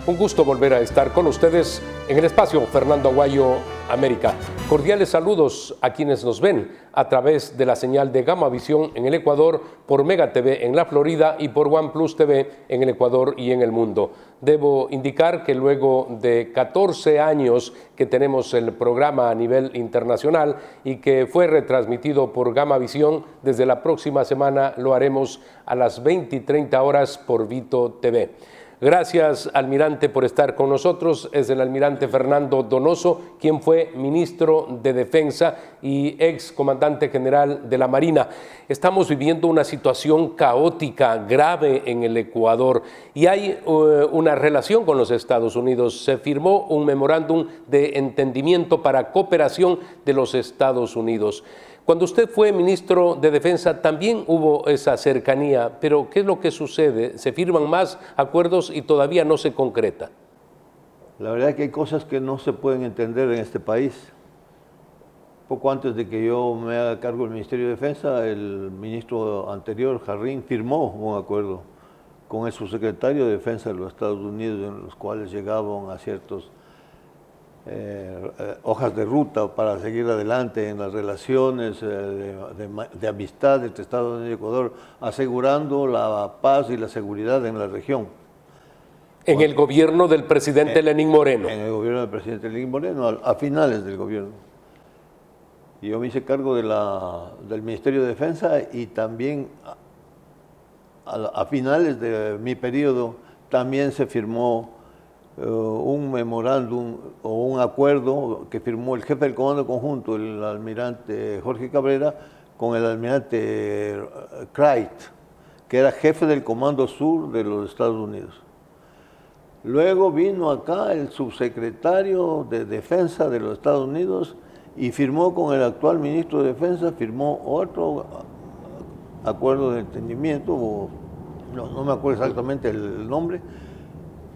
Un gusto volver a estar con ustedes en el espacio Fernando Aguayo América. Cordiales saludos a quienes nos ven a través de la señal de Gamavisión en el Ecuador, por Mega TV en la Florida y por OnePlus TV en el Ecuador y en el mundo. Debo indicar que luego de 14 años que tenemos el programa a nivel internacional y que fue retransmitido por Gamavisión, desde la próxima semana lo haremos a las 20:30 horas por Vito TV. Gracias, almirante, por estar con nosotros. Es el almirante Fernando Donoso, quien fue ministro de Defensa y ex comandante general de la Marina. Estamos viviendo una situación caótica, grave en el Ecuador, y hay una relación con los Estados Unidos. Se firmó un memorándum de entendimiento para cooperación de los Estados Unidos. Cuando usted fue ministro de Defensa también hubo esa cercanía, pero ¿qué es lo que sucede? ¿Se firman más acuerdos y todavía no se concreta? La verdad es que hay cosas que no se pueden entender en este país. Poco antes de que yo me haga cargo del Ministerio de Defensa, el ministro anterior, Jarrín, firmó un acuerdo con el subsecretario de Defensa de los Estados Unidos, en los cuales llegaban a ciertos hojas de ruta para seguir adelante en las relaciones de amistad entre Estados Unidos y Ecuador, asegurando la paz y la seguridad en la región. En el gobierno del presidente Lenín Moreno. En el gobierno del presidente Lenín Moreno, a finales del gobierno. Y yo me hice cargo del Ministerio de Defensa y también a finales de mi periodo también se firmó un memorándum o un acuerdo que firmó el jefe del Comando Conjunto, el almirante Jorge Cabrera, con el almirante Crait, que era jefe del Comando Sur de los Estados Unidos. Luego vino acá el subsecretario de Defensa de los Estados Unidos y firmó con el actual ministro de Defensa, firmó otro acuerdo de entendimiento, no me acuerdo exactamente el nombre,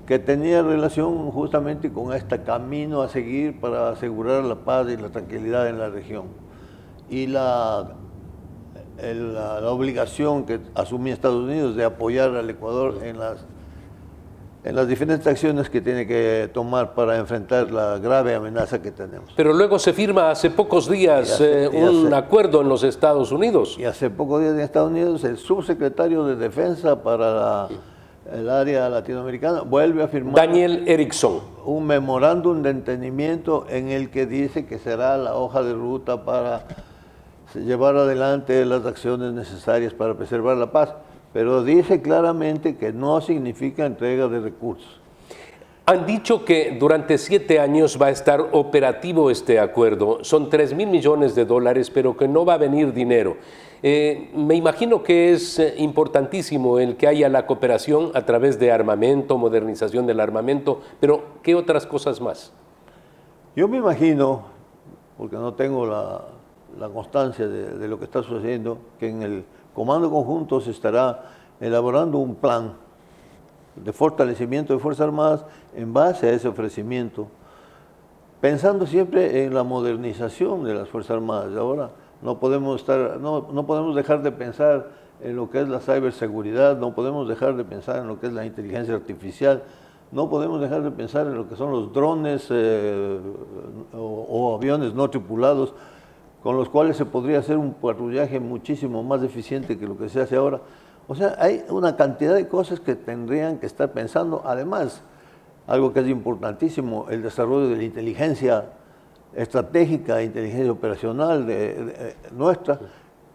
que tenía relación justamente con este camino a seguir para asegurar la paz y la tranquilidad en la región. Y la obligación que asumía Estados Unidos de apoyar al Ecuador en las diferentes acciones que tiene que tomar para enfrentar la grave amenaza que tenemos. Pero luego se firma hace pocos días un acuerdo en los Estados Unidos. Y hace pocos días en Estados Unidos el subsecretario de Defensa para el área latinoamericana vuelve a firmar Daniel Erickson un memorándum de entendimiento en el que dice que será la hoja de ruta para llevar adelante las acciones necesarias para preservar la paz, pero dice claramente que no significa entrega de recursos. Han dicho que durante 7 años va a estar operativo este acuerdo. Son 3.000 millones de dólares, pero que no va a venir dinero. Me imagino que es importantísimo el que haya la cooperación a través de armamento, modernización del armamento, pero ¿qué otras cosas más? Yo me imagino, porque no tengo la constancia de lo que está sucediendo, que en el Comando Conjunto se estará elaborando un plan de fortalecimiento de Fuerzas Armadas en base a ese ofrecimiento, pensando siempre en la modernización de las Fuerzas Armadas. Ahora no podemos dejar de pensar en lo que es la ciberseguridad, no podemos dejar de pensar en lo que es la inteligencia artificial, no podemos dejar de pensar en lo que son los drones o aviones no tripulados, con los cuales se podría hacer un patrullaje muchísimo más eficiente que lo que se hace ahora. O sea, hay una cantidad de cosas que tendrían que estar pensando. Además, algo que es importantísimo, el desarrollo de la inteligencia estratégica, inteligencia operacional nuestra,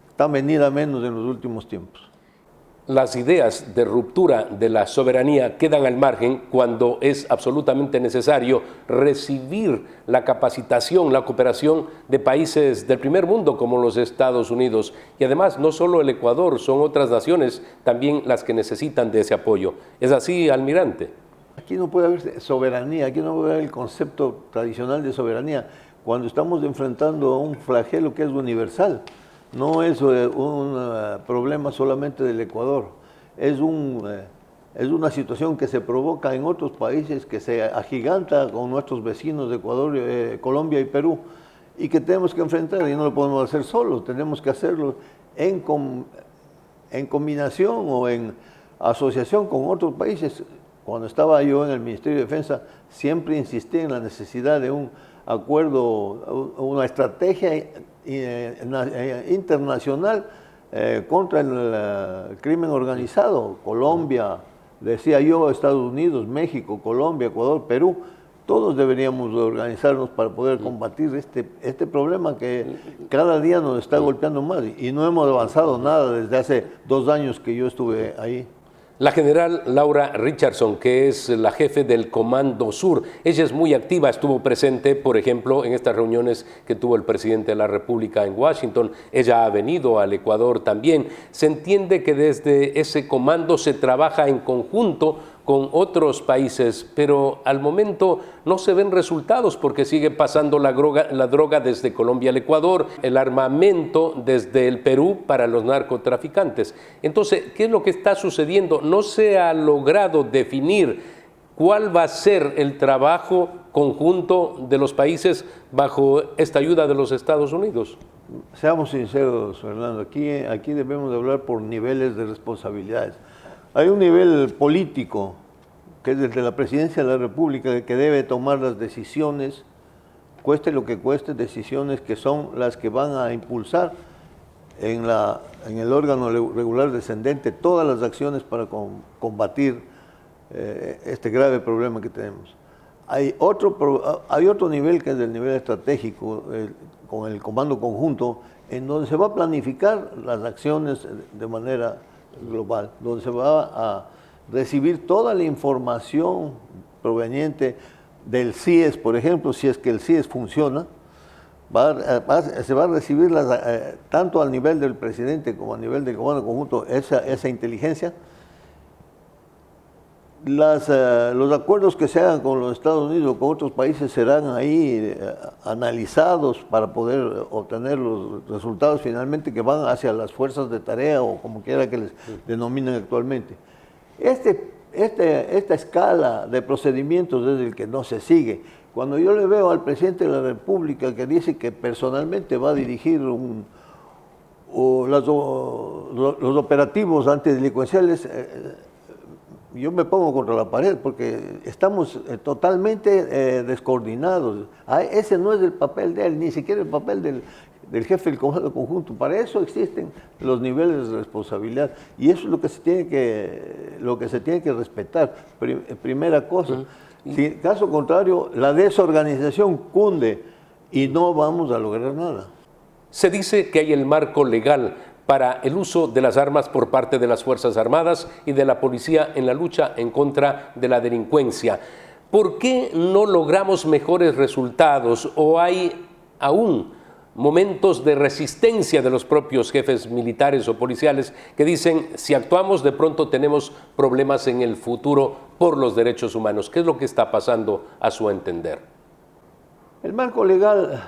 está venida menos en los últimos tiempos. Las ideas de ruptura de la soberanía quedan al margen cuando es absolutamente necesario recibir la capacitación, la cooperación de países del primer mundo como los Estados Unidos. Y además, no solo el Ecuador, son otras naciones también las que necesitan de ese apoyo. ¿Es así, almirante? Aquí no puede haber soberanía, aquí no puede haber el concepto tradicional de soberanía, cuando estamos enfrentando a un flagelo que es universal. No es un problema solamente del Ecuador, es una situación que se provoca en otros países, que se agiganta con nuestros vecinos de Ecuador, Colombia y Perú, y que tenemos que enfrentar, y no lo podemos hacer solos, tenemos que hacerlo en combinación o en asociación con otros países. cuando estaba yo en el Ministerio de Defensa, siempre insistí en la necesidad de un acuerdo, una estrategia internacional contra el crimen organizado. Colombia, decía yo, Estados Unidos, México, Colombia, Ecuador, Perú, todos deberíamos organizarnos para poder combatir este problema que cada día nos está golpeando más y no hemos avanzado nada desde hace 2 años que yo estuve ahí. La general Laura Richardson, que es la jefe del Comando Sur, ella es muy activa, estuvo presente, por ejemplo, en estas reuniones que tuvo el presidente de la República en Washington. Ella ha venido al Ecuador también. Se entiende que desde ese comando se trabaja en conjunto con otros países, pero al momento no se ven resultados porque sigue pasando la droga desde Colombia al Ecuador, el armamento desde el Perú para los narcotraficantes. Entonces, ¿qué es lo que está sucediendo? No se ha logrado definir cuál va a ser el trabajo conjunto de los países bajo esta ayuda de los Estados Unidos. Seamos sinceros, Fernando, aquí debemos de hablar por niveles de responsabilidades. Hay un nivel político, que es desde la Presidencia de la República, que debe tomar las decisiones, cueste lo que cueste, decisiones que son las que van a impulsar en el órgano regular descendente todas las acciones para combatir este grave problema que tenemos. Hay otro nivel que es el nivel estratégico, con el comando conjunto, en donde se va a planificar las acciones de manera global, donde se va a recibir toda la información proveniente del CIES, por ejemplo, si es que el CIES funciona, se va a recibir tanto al nivel del presidente como a nivel del comando conjunto esa inteligencia. Los acuerdos que se hagan con los Estados Unidos o con otros países serán ahí analizados para poder obtener los resultados finalmente que van hacia las fuerzas de tarea o como quiera que les denominen actualmente. Esta escala de procedimientos es el que no se sigue. Cuando yo le veo al presidente de la República que dice que personalmente va a dirigir los operativos antidelincuenciales, yo me pongo contra la pared porque estamos totalmente descoordinados. Ese no es el papel de él, ni siquiera el papel del jefe del comando conjunto. Para eso existen los niveles de responsabilidad y eso es lo que se tiene que respetar. Primera cosa. Si, caso contrario, la desorganización cunde y no vamos a lograr nada. Se dice que hay el marco legal para el uso de las armas por parte de las Fuerzas Armadas y de la policía en la lucha en contra de la delincuencia. ¿Por qué no logramos mejores resultados o hay aún momentos de resistencia de los propios jefes militares o policiales que dicen si actuamos de pronto tenemos problemas en el futuro por los derechos humanos? ¿Qué es lo que está pasando a su entender? El marco legal,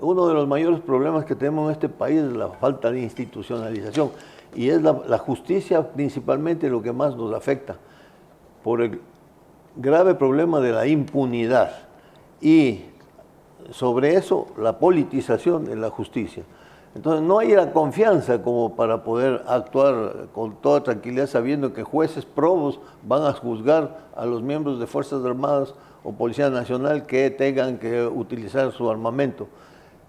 uno de los mayores problemas que tenemos en este país es la falta de institucionalización y es la justicia principalmente lo que más nos afecta por el grave problema de la impunidad y sobre eso la politización de la justicia. Entonces no hay la confianza como para poder actuar con toda tranquilidad sabiendo que jueces probos van a juzgar a los miembros de Fuerzas Armadas o Policía Nacional que tengan que utilizar su armamento.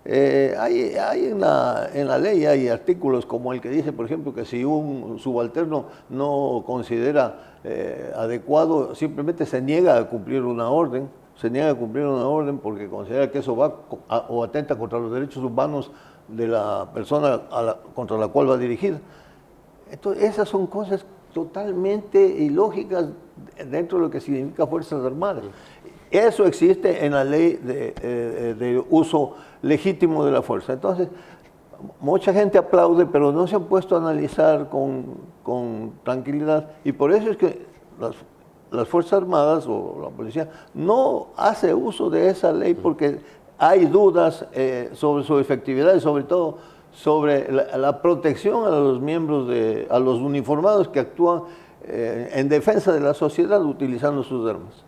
Hay en la ley hay artículos como el que dice, por ejemplo, que si un subalterno no considera adecuado, simplemente se niega a cumplir una orden, porque considera que eso va o atenta contra los derechos humanos de la persona contra la cual va dirigida. Entonces, esas son cosas totalmente ilógicas dentro de lo que significa Fuerzas Armadas. Eso existe en la ley de uso legítimo de la fuerza. Entonces, mucha gente aplaude, pero no se han puesto a analizar con tranquilidad. Y por eso es que las Fuerzas Armadas o la policía no hace uso de esa ley porque hay dudas sobre su efectividad y sobre todo sobre la protección a los miembros, a los uniformados que actúan en defensa de la sociedad utilizando sus armas.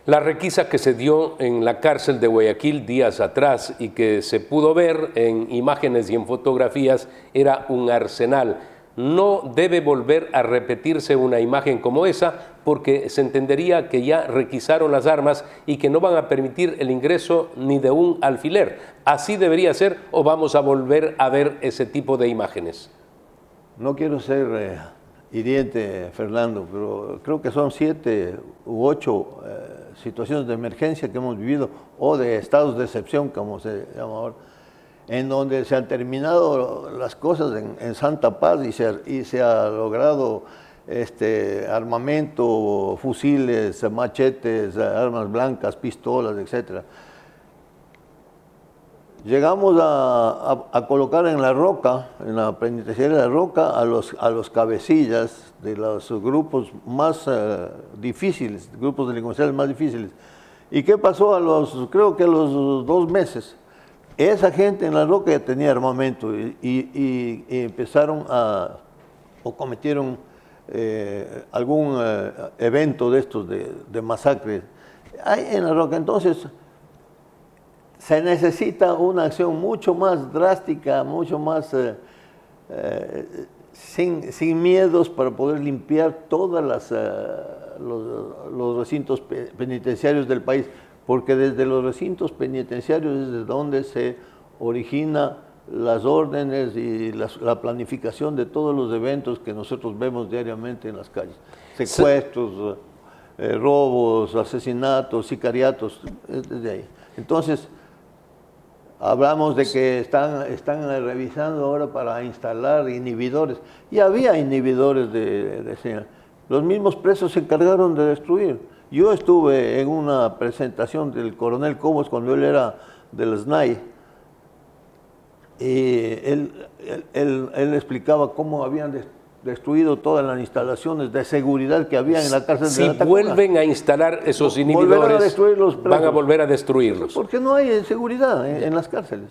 La requisa que se dio en la cárcel de Guayaquil días atrás y que se pudo ver en imágenes y en fotografías era un arsenal. no debe volver a repetirse una imagen como esa, porque se entendería que ya requisaron las armas y que no van a permitir el ingreso ni de un alfiler. ¿Así debería ser o vamos a volver a ver ese tipo de imágenes? No quiero ser hiriente, Fernando, pero creo que son 7 u 8 situaciones de emergencia que hemos vivido, o de estados de excepción, como se llama ahora, en donde se han terminado las cosas en santa paz y se ha logrado armamento, fusiles, machetes, armas blancas, pistolas, etc. Llegamos a colocar en La Roca, en la penitenciaria de La Roca, a los cabecillas de los grupos más difíciles, grupos delincuenciales más difíciles. ¿Y qué pasó creo que a los 2 meses? Esa gente en La Roca ya tenía armamento y empezaron o cometieron algún evento de estos de masacre ahí en La Roca. Entonces, se necesita una acción mucho más drástica, mucho más sin miedos, para poder limpiar todos los recintos penitenciarios del país, porque desde los recintos penitenciarios es de donde se origina las órdenes y la planificación de todos los eventos que nosotros vemos diariamente en las calles. Secuestros, robos, asesinatos, sicariatos, desde ahí. Entonces, hablamos de que están revisando ahora para instalar inhibidores. Y había inhibidores de señal. Los mismos presos se encargaron de destruir. Yo estuve en una presentación del coronel Cobos cuando él era del SNAI, y él explicaba cómo habían destruido todas las instalaciones de seguridad que había en la cárcel de la Tacuna. Si vuelven a instalar esos inhibidores, van a volver a destruirlos. Porque no hay seguridad en las cárceles.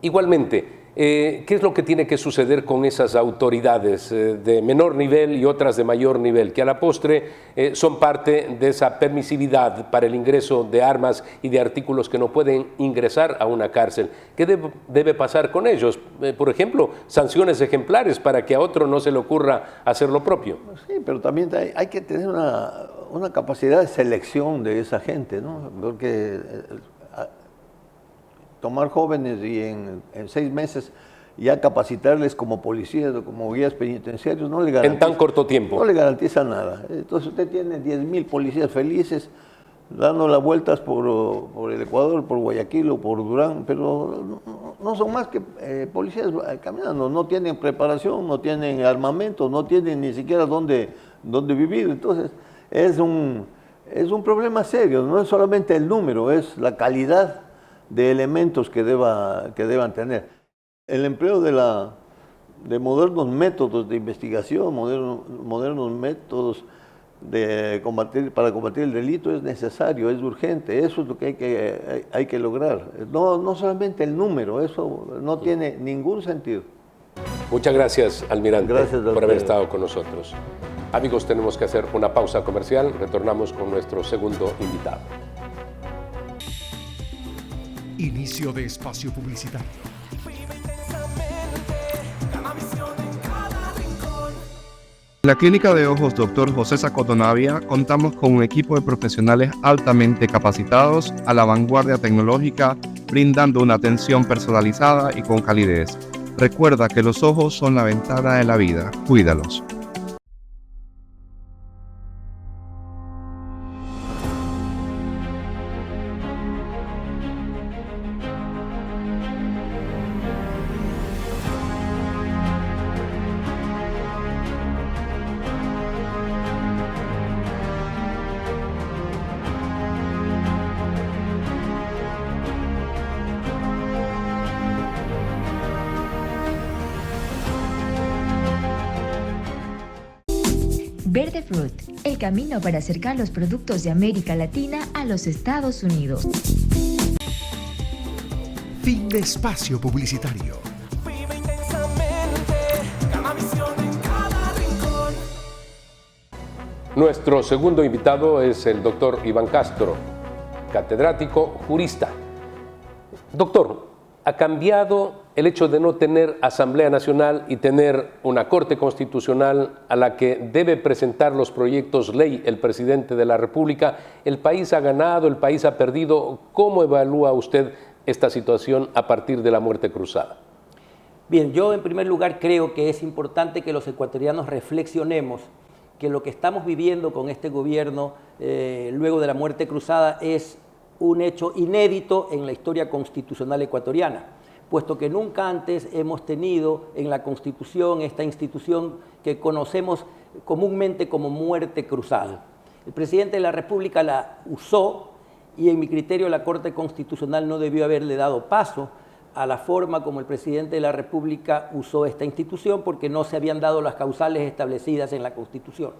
Igualmente, ¿qué es lo que tiene que suceder con esas autoridades de menor nivel y otras de mayor nivel, que a la postre son parte de esa permisividad para el ingreso de armas y de artículos que no pueden ingresar a una cárcel? ¿Qué debe pasar con ellos? Por ejemplo, sanciones ejemplares para que a otro no se le ocurra hacer lo propio. Sí, pero también hay que tener una capacidad de selección de esa gente, ¿no? Porque tomar jóvenes y en 6 meses ya capacitarles como policías o como guías penitenciarios no le garantiza. En tan corto tiempo. No le garantiza nada. Entonces usted tiene 10.000 policías felices dando las vueltas por el Ecuador, por Guayaquil o por Durán, pero no son más que policías caminando. No tienen preparación, no tienen armamento, no tienen ni siquiera dónde vivir. Entonces es un problema serio. No es solamente el número, es la calidad de elementos que deban tener. El empleo de modernos métodos de investigación, modernos métodos para combatir el delito es necesario, es urgente. Eso es lo que hay que lograr. No solamente el número, eso no tiene ningún sentido. Muchas gracias, almirante, Gracias por haber estado con nosotros. Amigos, tenemos que hacer una pausa comercial. Retornamos con nuestro segundo invitado. Inicio de espacio publicitario. En la Clínica de Ojos Dr. José Sacotto Navia contamos con un equipo de profesionales altamente capacitados a la vanguardia tecnológica, brindando una atención personalizada y con calidez. Recuerda que los ojos son la ventana de la vida. Cuídalos. Verde Fruit, el camino para acercar los productos de América Latina a los Estados Unidos. Fin de espacio publicitario. Nuestro segundo invitado es el doctor Iván Castro, catedrático jurista. Doctor, ¿Ha cambiado el hecho de no tener Asamblea Nacional y tener una Corte Constitucional a la que debe presentar los proyectos ley el presidente de la República? ¿El país ha ganado, el país ha perdido? ¿Cómo evalúa usted esta situación a partir de la muerte cruzada? Bien, yo en primer lugar creo que es importante que los ecuatorianos reflexionemos que lo que estamos viviendo con este gobierno luego de la muerte cruzada es un hecho inédito en la historia constitucional ecuatoriana, puesto que nunca antes hemos tenido en la Constitución esta institución que conocemos comúnmente como muerte cruzada. El presidente de la República la usó y en mi criterio la Corte Constitucional no debió haberle dado paso a la forma como el presidente de la República usó esta institución porque no se habían dado las causales establecidas en la Constitución.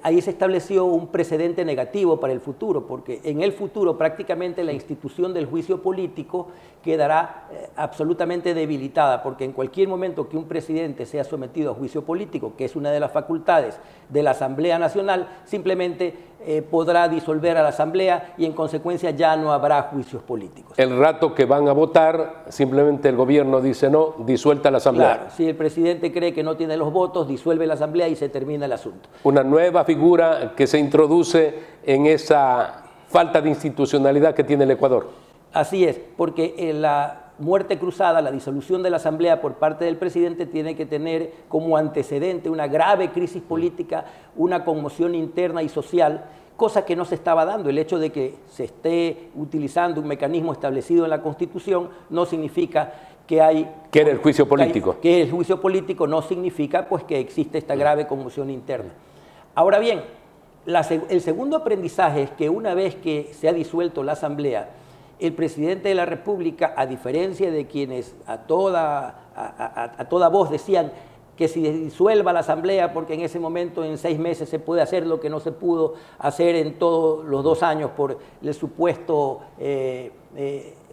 Ahí se estableció un precedente negativo para el futuro, porque en el futuro prácticamente la institución del juicio político quedará absolutamente debilitada, porque en cualquier momento que un presidente sea sometido a juicio político, que es una de las facultades de la Asamblea Nacional, simplemente podrá disolver a la Asamblea y en consecuencia ya no habrá juicios políticos. El rato que van a votar, simplemente el gobierno dice no, disuelta la Asamblea. Claro, si el presidente cree que no tiene los votos, disuelve la Asamblea y se termina el asunto. Una nueva figura que se introduce en esa falta de institucionalidad que tiene el Ecuador. Así es, porque la muerte cruzada, la disolución de la Asamblea por parte del presidente tiene que tener como antecedente una grave crisis política, una conmoción interna y social, cosa que no se estaba dando. El hecho de que se esté utilizando un mecanismo establecido en la Constitución no significa que hay... ¿Qué era el juicio político? Que el juicio político no significa pues, que existe esta grave conmoción interna. Ahora bien, el segundo aprendizaje es que una vez que se ha disuelto la Asamblea, el presidente de la República, a diferencia de quienes a toda voz decían que si disuelva la Asamblea, porque en ese momento, en 6 meses, se puede hacer lo que no se pudo hacer en todos los 2 años por el supuesto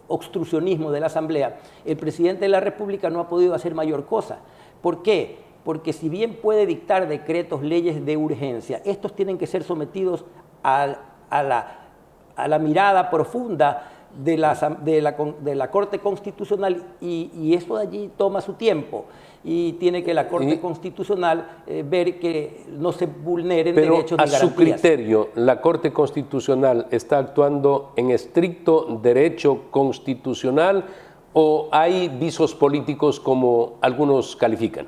obstruccionismo de la Asamblea, el presidente de la República no ha podido hacer mayor cosa. ¿Por qué? Porque si bien puede dictar decretos, leyes de urgencia, estos tienen que ser sometidos a la mirada profunda de la Corte Constitucional y eso de allí toma su tiempo y tiene que la Corte Constitucional ver que no se vulneren derechos ni garantías. Pero a su criterio, ¿la Corte Constitucional está actuando en estricto derecho constitucional o hay visos políticos como algunos califican?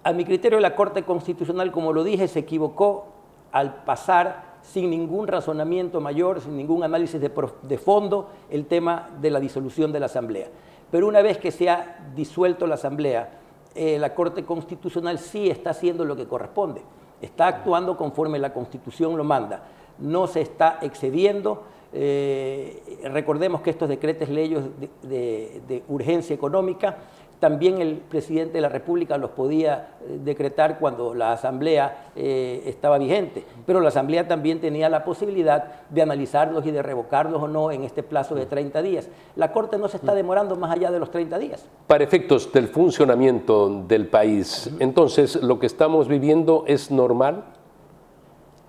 A mi criterio, la Corte Constitucional, como lo dije, se equivocó al pasar sin ningún razonamiento mayor, sin ningún análisis de fondo, el tema de la disolución de la Asamblea. Pero una vez que se ha disuelto la Asamblea, la Corte Constitucional sí está haciendo lo que corresponde. Está actuando conforme la Constitución lo manda. No se está excediendo. Recordemos que estos decretos leyes de urgencia económica, también el presidente de la República los podía decretar cuando la Asamblea estaba vigente, pero la Asamblea también tenía la posibilidad de analizarlos y de revocarlos o no en este plazo de 30 días. La Corte no se está demorando más allá de los 30 días. Para efectos del funcionamiento del país, entonces, ¿lo que estamos viviendo es normal?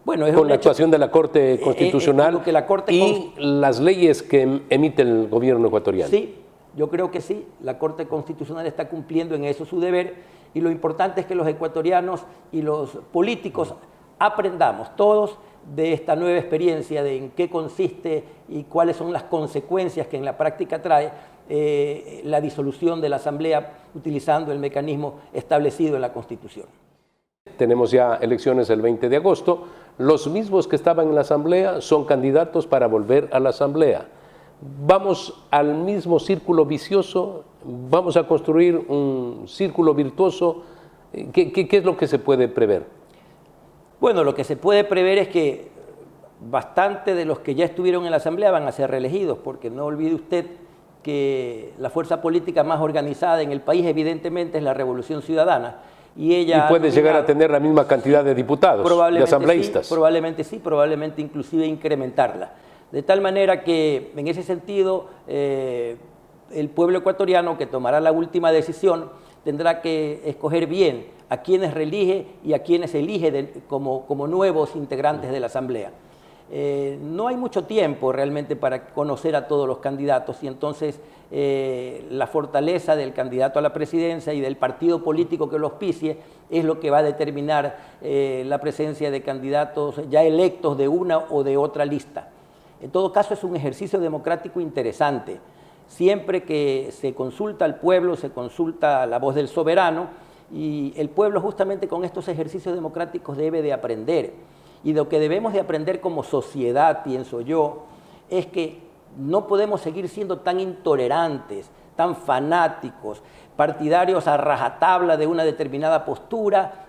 Bueno, es con la actuación de la Corte Constitucional y las leyes que emite el gobierno ecuatoriano. Sí, yo creo que sí, la Corte Constitucional está cumpliendo en eso su deber y lo importante es que los ecuatorianos y los políticos aprendamos todos de esta nueva experiencia, de en qué consiste y cuáles son las consecuencias que en la práctica trae la disolución de la Asamblea utilizando el mecanismo establecido en la Constitución. Tenemos ya elecciones el 20 de agosto. Los mismos que estaban en la Asamblea son candidatos para volver a la Asamblea. ¿Vamos al mismo círculo vicioso? ¿Vamos a construir un círculo virtuoso? ¿Qué es lo que se puede prever? Bueno, lo que se puede prever es que bastante de los que ya estuvieron en la Asamblea van a ser reelegidos, porque no olvide usted que la fuerza política más organizada en el país evidentemente es la Revolución Ciudadana. Y puede llegar a tener la misma cantidad de diputados, de asambleístas. Sí, probablemente inclusive incrementarla. De tal manera que en ese sentido el pueblo ecuatoriano que tomará la última decisión tendrá que escoger bien a quienes reelige y a quienes elige como nuevos integrantes de la Asamblea. no hay mucho tiempo realmente para conocer a todos los candidatos y entonces la fortaleza del candidato a la presidencia y del partido político que lo auspicie es lo que va a determinar la presencia de candidatos ya electos de una o de otra lista. En todo caso, es un ejercicio democrático interesante. Siempre que se consulta al pueblo, se consulta la voz del soberano y el pueblo justamente con estos ejercicios democráticos debe de aprender. Y lo que debemos de aprender como sociedad, pienso yo, es que no podemos seguir siendo tan intolerantes, tan fanáticos, partidarios a rajatabla de una determinada postura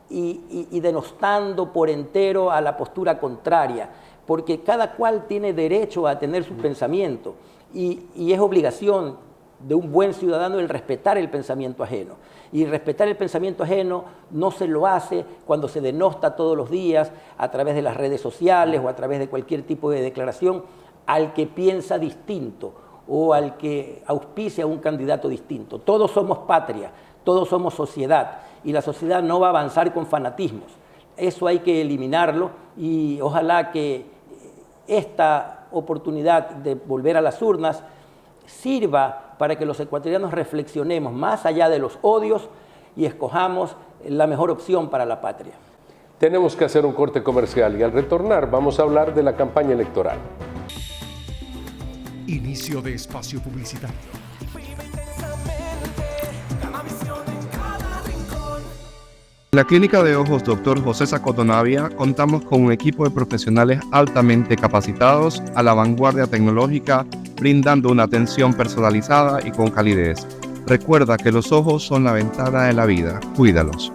y denostando por entero a la postura contraria, porque cada cual tiene derecho a tener su pensamiento y es obligación de un buen ciudadano el respetar el pensamiento ajeno. Y respetar el pensamiento ajeno no se lo hace cuando se denosta todos los días a través de las redes sociales o a través de cualquier tipo de declaración al que piensa distinto o al que auspicia a un candidato distinto. Todos somos patria, todos somos sociedad y la sociedad no va a avanzar con fanatismos. Eso hay que eliminarlo y ojalá que esta oportunidad de volver a las urnas sirva para que los ecuatorianos reflexionemos más allá de los odios y escojamos la mejor opción para la patria. Tenemos que hacer un corte comercial y al retornar vamos a hablar de la campaña electoral. Inicio de espacio publicitario. En la Clínica de Ojos Dr. José Sacotonavia contamos con un equipo de profesionales altamente capacitados a la vanguardia tecnológica, brindando una atención personalizada y con calidez. Recuerda que los ojos son la ventana de la vida. Cuídalos.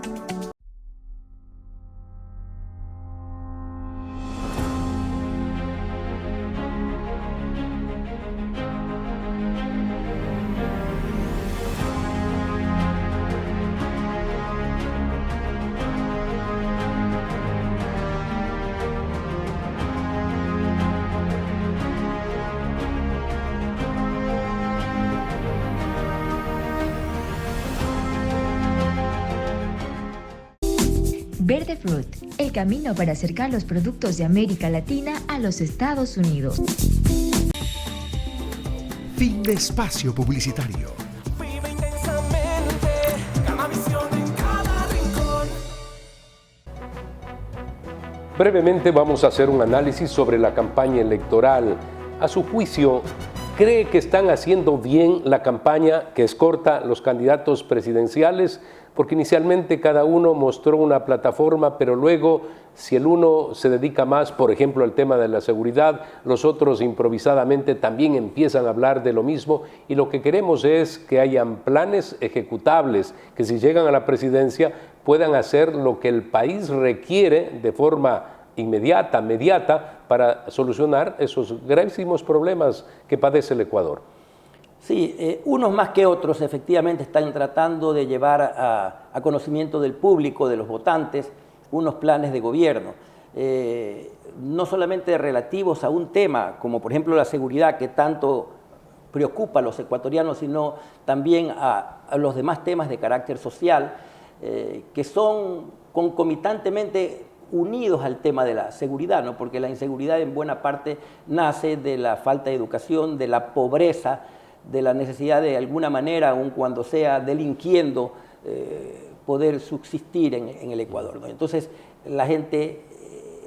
Verde Fruit, el camino para acercar los productos de América Latina a los Estados Unidos. Fin de espacio publicitario. Brevemente vamos a hacer un análisis sobre la campaña electoral. A su juicio, ¿cree que están haciendo bien la campaña que escorta los candidatos presidenciales? Porque inicialmente cada uno mostró una plataforma, pero luego si el uno se dedica más, por ejemplo, al tema de la seguridad, los otros improvisadamente también empiezan a hablar de lo mismo y lo que queremos es que hayan planes ejecutables, que si llegan a la presidencia puedan hacer lo que el país requiere de forma inmediata, mediata, para solucionar esos gravísimos problemas que padece el Ecuador. Sí, unos más que otros efectivamente están tratando de llevar a conocimiento del público, de los votantes, unos planes de gobierno, no solamente relativos a un tema, como por ejemplo la seguridad que tanto preocupa a los ecuatorianos, sino también a los demás temas de carácter social, que son concomitantemente unidos al tema de la seguridad, ¿no? Porque la inseguridad en buena parte nace de la falta de educación, de la pobreza, de la necesidad de alguna manera, aun cuando sea delinquiendo, poder subsistir en el Ecuador, ¿no? Entonces la gente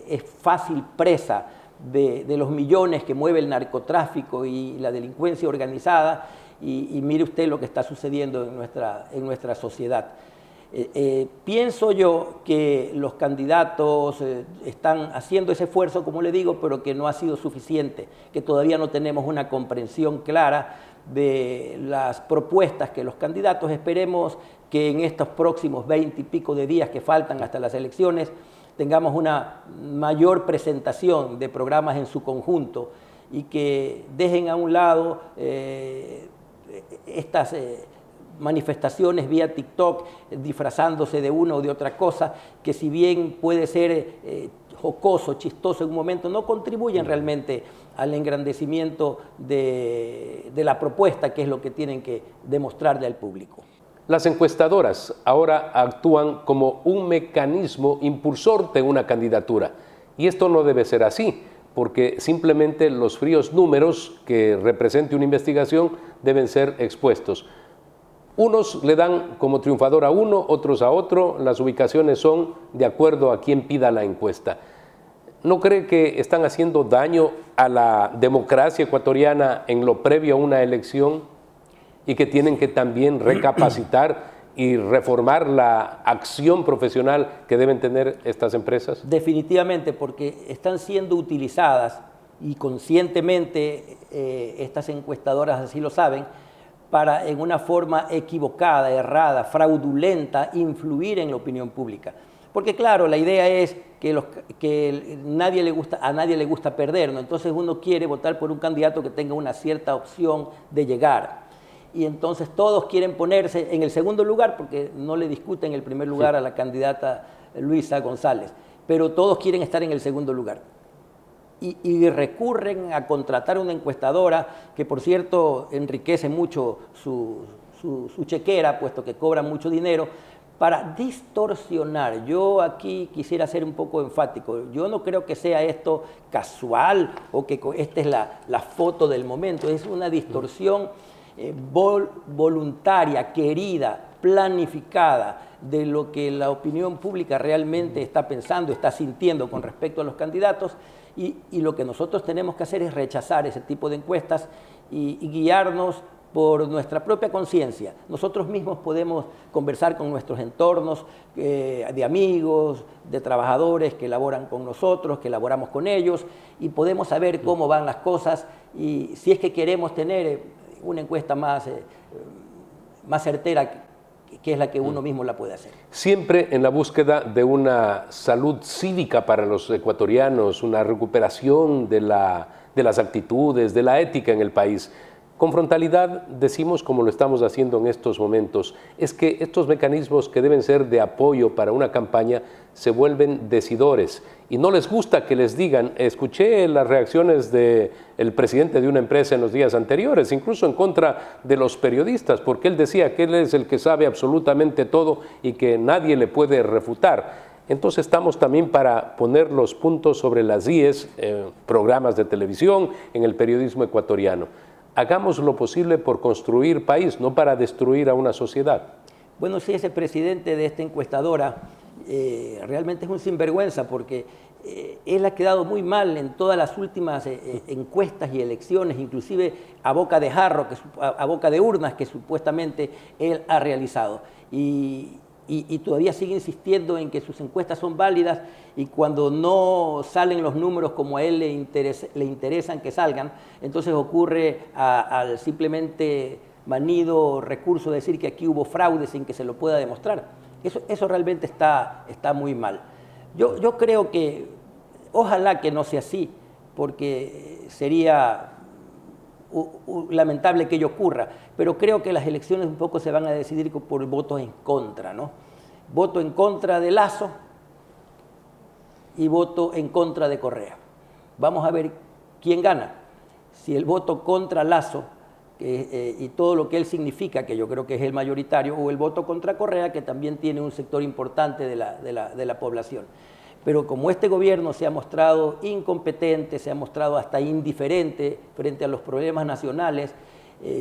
es fácil presa de los millones que mueve el narcotráfico y la delincuencia organizada y mire usted lo que está sucediendo en nuestra sociedad. Pienso yo que los candidatos están haciendo ese esfuerzo, como le digo, pero que no ha sido suficiente, que todavía no tenemos una comprensión clara de las propuestas que los candidatos. Esperemos que en estos próximos 20 y pico de días que faltan hasta las elecciones tengamos una mayor presentación de programas en su conjunto y que dejen a un lado estas manifestaciones vía TikTok disfrazándose de una o de otra cosa, que si bien puede ser jocoso, chistoso en un momento, no contribuyen realmente al engrandecimiento de la propuesta, que es lo que tienen que demostrarle al público. Las encuestadoras ahora actúan como un mecanismo impulsor de una candidatura. Y esto no debe ser así, porque simplemente los fríos números que represente una investigación deben ser expuestos. Unos le dan como triunfador a uno, otros a otro, las ubicaciones son de acuerdo a quien pida la encuesta. ¿No cree que están haciendo daño a la democracia ecuatoriana en lo previo a una elección y que tienen que también recapacitar y reformar la acción profesional que deben tener estas empresas? Definitivamente, porque están siendo utilizadas y conscientemente estas encuestadoras así lo saben, para en una forma equivocada, errada, fraudulenta, influir en la opinión pública. Porque claro, la idea es que, a nadie le gusta perder, ¿no? Entonces uno quiere votar por un candidato que tenga una cierta opción de llegar. Y entonces todos quieren ponerse en el segundo lugar porque no le discuten el primer lugar a la candidata Luisa González, pero todos quieren estar en el segundo lugar. Y recurren a contratar una encuestadora que, por cierto, enriquece mucho su chequera, puesto que cobra mucho dinero, para distorsionar. Yo aquí quisiera ser un poco enfático. Yo no creo que sea esto casual o que esta es la foto del momento. Es una distorsión voluntaria, querida, planificada de lo que la opinión pública realmente está pensando, está sintiendo con respecto a los candidatos. Y lo que nosotros tenemos que hacer es rechazar ese tipo de encuestas y guiarnos por nuestra propia conciencia. Nosotros mismos podemos conversar con nuestros entornos de amigos, de trabajadores que laboran con nosotros, que laboramos con ellos, y podemos saber cómo van las cosas y si es que queremos tener una encuesta más certera, que es la que uno mismo la puede hacer. Siempre en la búsqueda de una salud cívica para los ecuatorianos, una recuperación de las actitudes, de la ética en el país. Con frontalidad decimos, como lo estamos haciendo en estos momentos, es que estos mecanismos que deben ser de apoyo para una campaña se vuelven decidores y no les gusta que les digan. Escuché las reacciones del presidente de una empresa en los días anteriores, incluso en contra de los periodistas, porque él decía que él es el que sabe absolutamente todo y que nadie le puede refutar. Entonces estamos también para poner los puntos sobre las IES, programas de televisión, en el periodismo ecuatoriano. Hagamos lo posible por construir país, no para destruir a una sociedad. Bueno, sí, ese presidente de esta encuestadora realmente es un sinvergüenza porque él ha quedado muy mal en todas las últimas encuestas y elecciones, inclusive a boca de jarro, a boca de urnas que supuestamente él ha realizado. Y todavía sigue insistiendo en que sus encuestas son válidas y cuando no salen los números como a él le interesan que salgan, entonces ocurre al simplemente manido recurso de decir que aquí hubo fraude sin que se lo pueda demostrar. Eso realmente está muy mal. Yo creo que ojalá que no sea así, porque sería lamentable que ello ocurra, pero creo que las elecciones un poco se van a decidir por votos en contra, ¿no? Voto en contra de Lasso y voto en contra de Correa. Vamos a ver quién gana. Si el voto contra Lasso y todo lo que él significa, que yo creo que es el mayoritario, o el voto contra Correa, que también tiene un sector importante de la población. Pero como este gobierno se ha mostrado incompetente, se ha mostrado hasta indiferente frente a los problemas nacionales,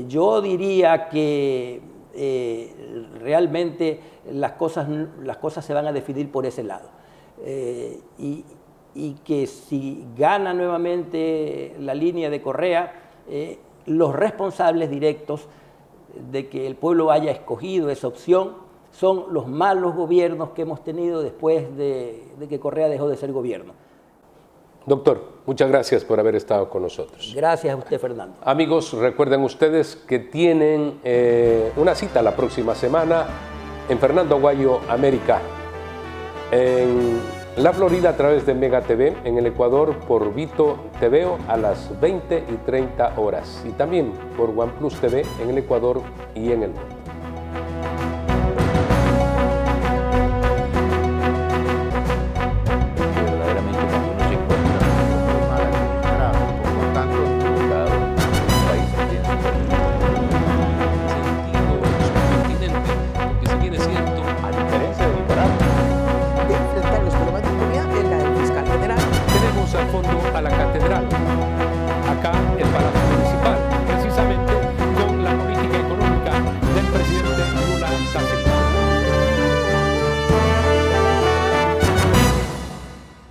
yo diría que realmente las cosas se van a definir por ese lado. Y que si gana nuevamente la línea de Correa, los responsables directos de que el pueblo haya escogido esa opción son los malos gobiernos que hemos tenido después de que Correa dejó de ser gobierno. Doctor, muchas gracias por haber estado con nosotros. Gracias a usted, Fernando. Amigos, recuerden ustedes que tienen una cita la próxima semana en Fernando Aguayo, América, en la Florida a través de Mega TV, en el Ecuador por Vito TV a las 20:30 horas y también por OnePlus TV en el Ecuador y en el mundo.